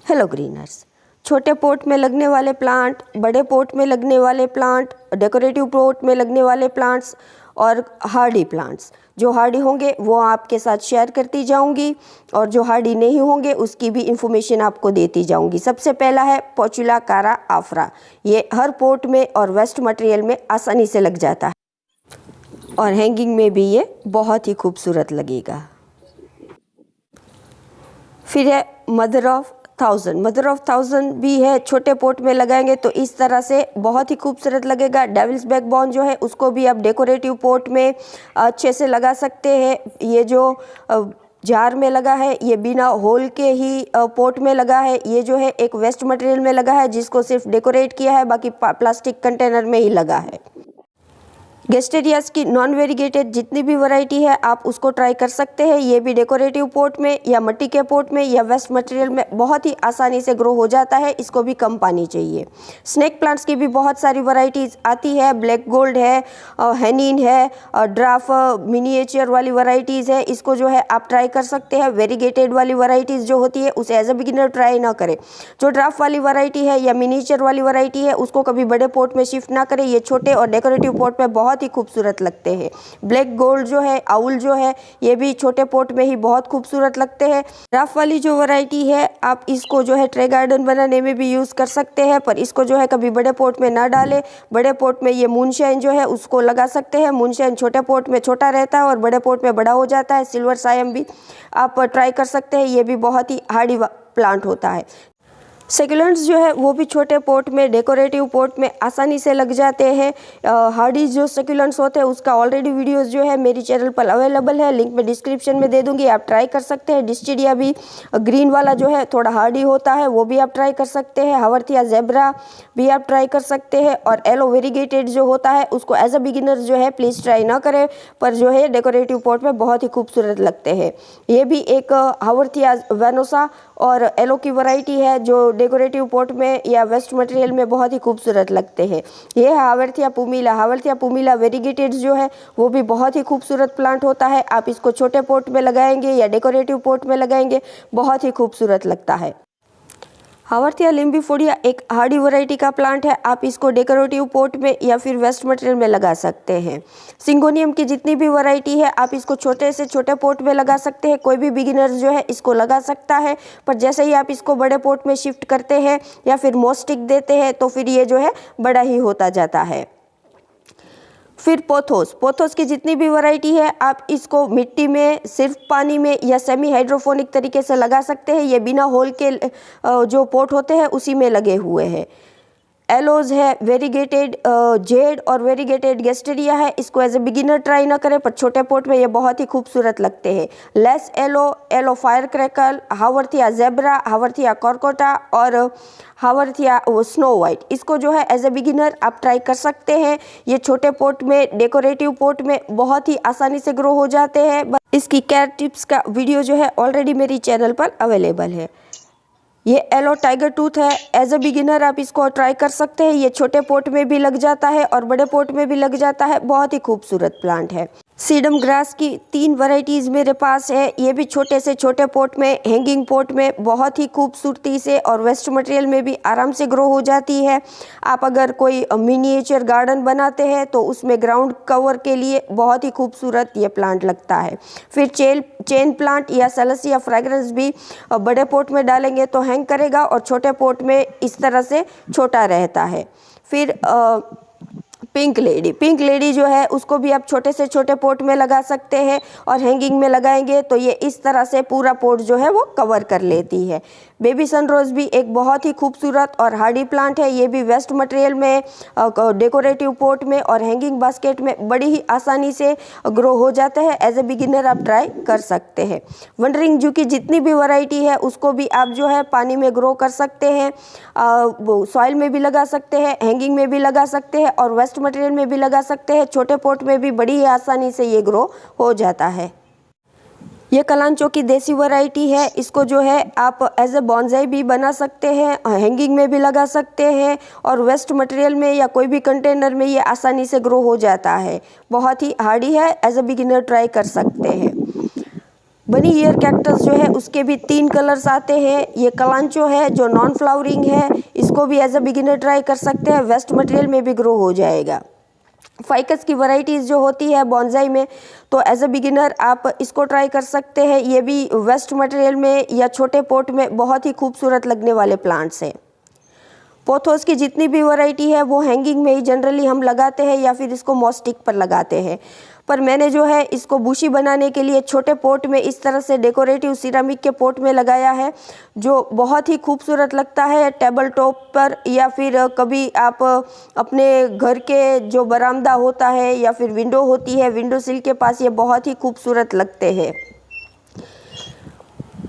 Hello greeners. छोटे pot में लगने वाले प्लांट, बड़े पॉट में लगने वाले प्लांट, डेकोरेटिव पॉट में लगने वाले प्लांट्स और हार्डी प्लांट्स, जो हार्डी होंगे वो आपके साथ शेयर करती जाऊंगी और जो हार्डी नहीं होंगे उसकी भी इंफॉर्मेशन आपको देती जाऊंगी। सबसे पहला है पोर्चुला कारा आफ्रा। ये हर पॉट में और वेस्ट मटेरियल में आसानी से लग जाता है और हैंगिंग में भी ये बहुत ही खूबसूरत लगेगा। फिर है mother of thousand. Mother of thousand भी है, छोटे पॉट में लगाएंगे तो इस तरह से बहुत ही खूबसूरत लगेगा। डेविल्स बैकबोन जो है उसको भी आप डेकोरेटिव पॉट में अच्छे से लगा सकते हैं। ये जो जार में लगा है ये बिना होल के ही पॉट में लगा है। ये जो है एक वेस्ट मटेरियल में लगा है जिसको सिर्फ डेकोरेट किया है, बाकी प्लास्टिक कंटेनर में ही लगा है। गेस्टेरियास की नॉन वेरीगेटेड जितनी भी वैरायटी है आप उसको ट्राई कर सकते हैं। ये भी डेकोरेटिव पॉट में या मिट्टी के पॉट में या वेस्ट मटेरियल में बहुत ही आसानी से ग्रो हो जाता है। इसको भी कम पानी चाहिए। स्नेक प्लांट्स की भी बहुत सारी वैरायटीज़ आती है। ब्लैक गोल्ड है, हेनिन है, ड्राफ मिनिएचर वाली वैरायटीज़ है। इसको जो है आप ट्राई कर सकते हैं। वेरीगेटेड वाली वैरायटीज़ जो होती है उसे एज अ बिगिनर ट्राई ना करें। जो ड्राफ वाली वैरायटी है या मिनिएचर वाली वैरायटी है उसको कभी बड़े पॉट में शिफ्ट ना करें। ये छोटे और डेकोरेटिव पॉट में बहुत ही खूबसूरत लगते हैं। ब्लैक गोल्ड जो है, आउल जो है, ये भी छोटे पॉट में ही बहुत खूबसूरत लगते हैं। ड्राफ वाली जो वैरायटी है आप इसको जो है ट्रे गार्डन बनाने में भी यूज़ कर सकते हैं, पर इसको जो है कभी बड़े पॉट में ना डालें। बड़े पॉट में ये मूनशाइन जो है उसको लगा सकते हैं। मूनशाइन छोटे पॉट में छोटा रहता है और बड़े पॉट में बड़ा हो जाता है। सिल्वर सायम भी आप ट्राई कर सकते हैं। ये भी बहुत ही हार्डी प्लांट होता है। सेक्युलेंट्स जो है वो भी छोटे पॉट में, डेकोरेटिव पॉट में आसानी से लग जाते हैं। हार्डी जो सेक्युलेंट्स होते हैं उसका ऑलरेडी वीडियोस जो है मेरी चैनल पर अवेलेबल है, लिंक मैं डिस्क्रिप्शन में दे दूंगी, आप ट्राई कर सकते हैं। डिस्टिडिया भी ग्रीन वाला जो है थोड़ा हार्डी होता है, वो भी आप ट्राई कर सकते हैं। हावरथिया जेब्रा भी आप ट्राई कर सकते हैं। और एलो वेरीगेटेड जो होता है उसको एज अ बिगिनर जो है प्लीज़ ट्राई ना करें, पर जो है डेकोरेटिव पॉट में बहुत ही खूबसूरत लगते हैं। ये भी एक हावरथिया वेनोसा और एलो की वैरायटी है जो डेकोरेटिव पॉट में या वेस्ट मटेरियल में बहुत ही खूबसूरत लगते हैं। ये है हावरथिया पुमिला। हावरथिया पुमिला वेरीगेटेड जो है वो भी बहुत ही खूबसूरत प्लांट होता है। आप इसको छोटे पॉट में लगाएंगे या डेकोरेटिव पॉट में लगाएंगे बहुत ही खूबसूरत लगता है। हावरथिया लिम्बिफोडिया एक हार्डी वैरायटी का प्लांट है। आप इसको डेकोरेटिव पॉट में या फिर वेस्ट मटेरियल में लगा सकते हैं। सिंगोनियम की जितनी भी वैरायटी है आप इसको छोटे से छोटे पॉट में लगा सकते हैं। कोई भी बिगिनर जो है इसको लगा सकता है, पर जैसे ही आप इसको बड़े पॉट में शिफ्ट करते हैं या फिर मोस्टिक देते हैं तो फिर ये जो है बड़ा ही होता जाता है। फिर पोथोस की जितनी भी वैरायटी है आप इसको मिट्टी में, सिर्फ पानी में या सेमी हाइड्रोफोनिक तरीके से लगा सकते हैं। ये बिना होल के जो पॉट होते हैं उसी में लगे हुए हैं। एलोज है, वेरीगेटेड जेड और वेरीगेटेड गेस्टेरिया है। इसको एज ए बिगिनर ट्राई ना करें, पर छोटे पॉट में ये बहुत ही खूबसूरत लगते हैं। Lace aloe, aloe fire crackle, haworthia zebra, haworthia coarctata और हावरथिया स्नो वाइट, इसको जो है एज ए बिगिनर आप ट्राई कर सकते हैं। ये छोटे पॉट में, डेकोरेटिव पॉट में बहुत ही आसानी से ग्रो हो जाते हैं। इसकी केयर टिप्स का वीडियो जो है ऑलरेडी मेरी चैनल पर अवेलेबल है। ये एलो टाइगर टूथ है। एज अ बिगिनर आप इसको ट्राई कर सकते हैं। ये छोटे पॉट में भी लग जाता है और बड़े पॉट में भी लग जाता है। बहुत ही खूबसूरत प्लांट है। सीडम ग्रास की 3 वैरायटीज़ मेरे पास है। ये भी छोटे से छोटे पॉट में, हैंगिंग पॉट में बहुत ही खूबसूरती से और वेस्ट मटेरियल में भी आराम से ग्रो हो जाती है। आप अगर कोई मिनिएचर गार्डन बनाते हैं तो उसमें ग्राउंड कवर के लिए बहुत ही खूबसूरत ये प्लांट लगता है। फिर चेन प्लांट या सेलेसिया फ्रेग्रेंस भी बड़े पॉट में डालेंगे तो हैंग करेगा और छोटे पॉट में इस तरह से छोटा रहता है। फिर पिंक लेडी जो है उसको भी आप छोटे से छोटे पॉट में लगा सकते हैं और हैंगिंग में लगाएंगे तो ये इस तरह से पूरा पॉट जो है वो कवर कर लेती है। बेबी सनरोज भी एक बहुत ही खूबसूरत और हार्डी प्लांट है। ये भी वेस्ट मटेरियल में, डेकोरेटिव पॉट में और हैंगिंग बास्केट में बड़ी ही आसानी से ग्रो हो जाता है। एज ए बिगिनर आप ट्राई कर सकते हैं। वंडरिंग जू की जितनी भी वैरायटी है उसको भी आप जो है पानी में ग्रो कर सकते हैं, सॉइल में भी लगा सकते हैं, हैंगिंग में भी लगा सकते हैं और वेस्ट मटेरियल में भी लगा सकते हैं। छोटे पॉट में भी बड़ी ही आसानी से ये ग्रो हो जाता है। ये कलांचो की देसी वैरायटी है। इसको जो है आप एज ए बॉन्साई भी बना सकते हैं, हैंगिंग में भी लगा सकते हैं और वेस्ट मटेरियल में या कोई भी कंटेनर में ये आसानी से ग्रो हो जाता है। बहुत ही हार्डी है, एज ए बिगिनर ट्राई कर सकते हैं। बनी ईयर कैक्टस जो है उसके भी 3 कलर्स आते हैं। ये कलांचो है जो नॉन फ्लावरिंग है, इसको भी एज अ बिगिनर ट्राई कर सकते हैं, वेस्ट मटेरियल में भी ग्रो हो जाएगा। फाइकस की वैरायटीज़ जो होती है बॉन्साई में, तो एज अ बिगिनर आप इसको ट्राई कर सकते हैं। ये भी वेस्ट मटेरियल में या छोटे पॉट में बहुत ही खूबसूरत लगने वाले प्लांट्स हैं। पोथोस की जितनी भी वैरायटी है वो हैंगिंग में ही जनरली हम लगाते हैं या फिर इसको मॉस्टिक पर लगाते हैं, पर मैंने जो है इसको बुशी बनाने के लिए छोटे पॉट में इस तरह से डेकोरेटिव सिरामिक के पॉट में लगाया है, जो बहुत ही खूबसूरत लगता है टेबल टॉप पर, या फिर कभी आप अपने घर के जो बरामदा होता है या फिर विंडो होती है, विंडो सिल के पास ये बहुत ही खूबसूरत लगते हैं।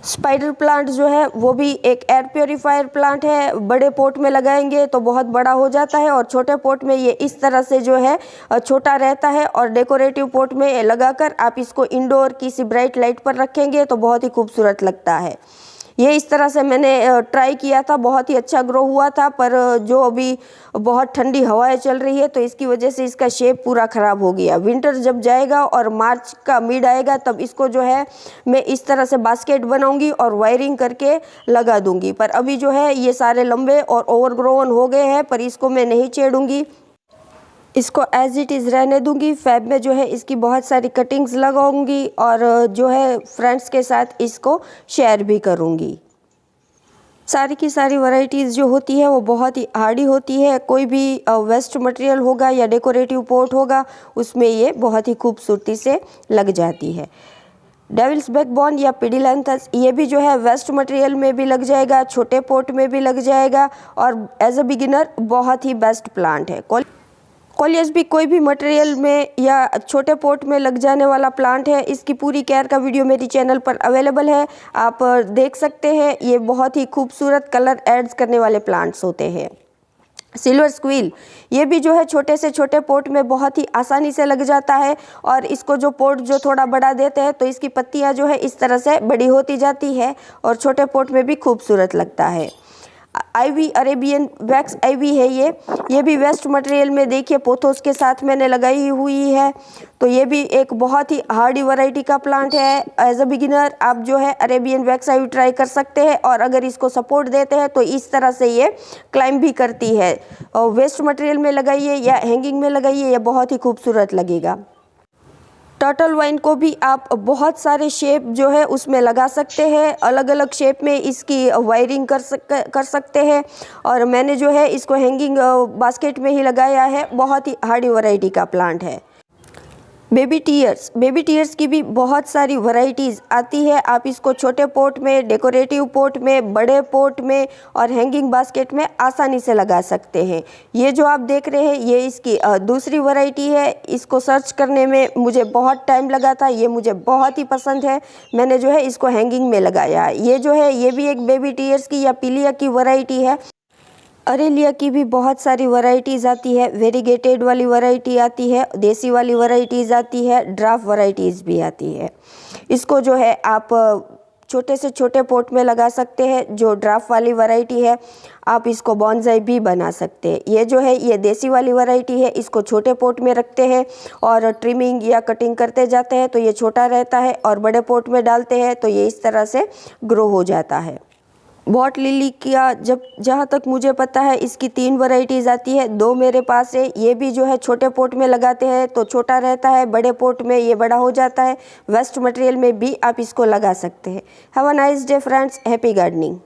स्पाइडर प्लांट जो है वो भी एक एयर प्योरीफायर प्लांट है। बड़े पॉट में लगाएंगे तो बहुत बड़ा हो जाता है और छोटे पॉट में ये इस तरह से जो है छोटा रहता है, और डेकोरेटिव पॉट में लगाकर आप इसको इंडोर किसी ब्राइट लाइट पर रखेंगे तो बहुत ही खूबसूरत लगता है। ये इस तरह से मैंने ट्राई किया था, बहुत ही अच्छा ग्रो हुआ था, पर जो अभी बहुत ठंडी हवाएं चल रही है तो इसकी वजह से इसका शेप पूरा ख़राब हो गया। विंटर जब जाएगा और मार्च का मिड आएगा तब इसको जो है मैं इस तरह से बास्केट बनाऊंगी और वायरिंग करके लगा दूंगी, पर अभी जो है ये सारे लंबे और ओवरग्रोवन हो गए हैं, पर इसको मैं नहीं छेड़ूंगी, इसको एज इट इज़ रहने दूंगी। फैब में जो है इसकी बहुत सारी कटिंग्स लगाऊंगी और जो है फ्रेंड्स के साथ इसको शेयर भी करूंगी। सारी की सारी वैरायटीज़ जो होती है वो बहुत ही हार्डी होती है। कोई भी वेस्ट मटेरियल होगा या डेकोरेटिव पॉट होगा उसमें ये बहुत ही खूबसूरती से लग जाती है। डेविल्स बैकबोन या पिडिलैंथस ये भी जो है वेस्ट मटेरियल में भी लग जाएगा, छोटे पॉट में भी लग जाएगा, और एज अ बिगिनर बहुत ही बेस्ट प्लांट है। कोलियस भी कोई भी मटेरियल में या छोटे पॉट में लग जाने वाला प्लांट है। इसकी पूरी केयर का वीडियो मेरी चैनल पर अवेलेबल है, आप देख सकते हैं। ये बहुत ही खूबसूरत कलर एड्स करने वाले प्लांट्स होते हैं। सिल्वर स्क्वील ये भी जो है छोटे से छोटे पॉट में बहुत ही आसानी से लग जाता है, और इसको जो पॉट जो थोड़ा बड़ा देते हैं तो इसकी पत्तियां जो है इस तरह से बड़ी होती जाती है और छोटे पॉट में भी खूबसूरत लगता है। आईवी अरेबियन वैक्स आईवी है ये भी वेस्ट मटेरियल में देखिए पोथोस के साथ मैंने लगाई हुई है। तो ये भी एक बहुत ही हार्डी वैरायटी का प्लांट है। एज अ बिगिनर आप जो है अरेबियन वैक्स आईवी ट्राई कर सकते हैं, और अगर इसको सपोर्ट देते हैं तो इस तरह से ये क्लाइंब भी करती है। और वेस्ट मटेरियल में लगाइए या हैंगिंग में लगाइए, ये बहुत ही खूबसूरत लगेगा। टर्टल वाइन को भी आप बहुत सारे शेप जो है उसमें लगा सकते हैं, अलग अलग शेप में इसकी वायरिंग कर सकते हैं, और मैंने जो है इसको हैंगिंग बास्केट में ही लगाया है। बहुत ही हार्डी वैरायटी का प्लांट है। बेबी टीयर्स की भी बहुत सारी वैरायटीज़ आती है। आप इसको छोटे पॉट में, डेकोरेटिव पॉट में, बड़े पॉट में और हैंगिंग बास्केट में आसानी से लगा सकते हैं। ये जो आप देख रहे हैं ये इसकी दूसरी वैरायटी है। इसको सर्च करने में मुझे बहुत टाइम लगा था, ये मुझे बहुत ही पसंद है। मैंने जो है इसको हैंगिंग में लगाया है। ये जो है ये भी एक बेबी टीयर्स की या पिलिया की वैरायटी है। अरेलिया की भी बहुत सारी वैरायटीज़ आती है। वेरीगेटेड वाली वैरायटी आती है, देसी वाली वैरायटीज़ आती है, ड्राफ्ट वैरायटीज़ भी आती है। इसको जो है आप छोटे से छोटे पॉट में लगा सकते हैं। जो ड्राफ्ट वाली वैरायटी है आप इसको बॉन्साई भी बना सकते हैं। ये जो है ये देसी वाली वैरायटी है, इसको छोटे पॉट में रखते हैं और ट्रिमिंग या कटिंग करते जाते हैं तो ये छोटा रहता है, और बड़े पॉट में डालते हैं तो ये इस तरह से ग्रो हो जाता है। वॉट लिली का जहाँ तक मुझे पता है इसकी 3 वैरायटीज़ आती है। 2 मेरे पास है। ये भी जो है छोटे पॉट में लगाते हैं तो छोटा रहता है, बड़े पॉट में ये बड़ा हो जाता है। वेस्ट मटेरियल में भी आप इसको लगा सकते हैं। Have a nice day friends, happy gardening.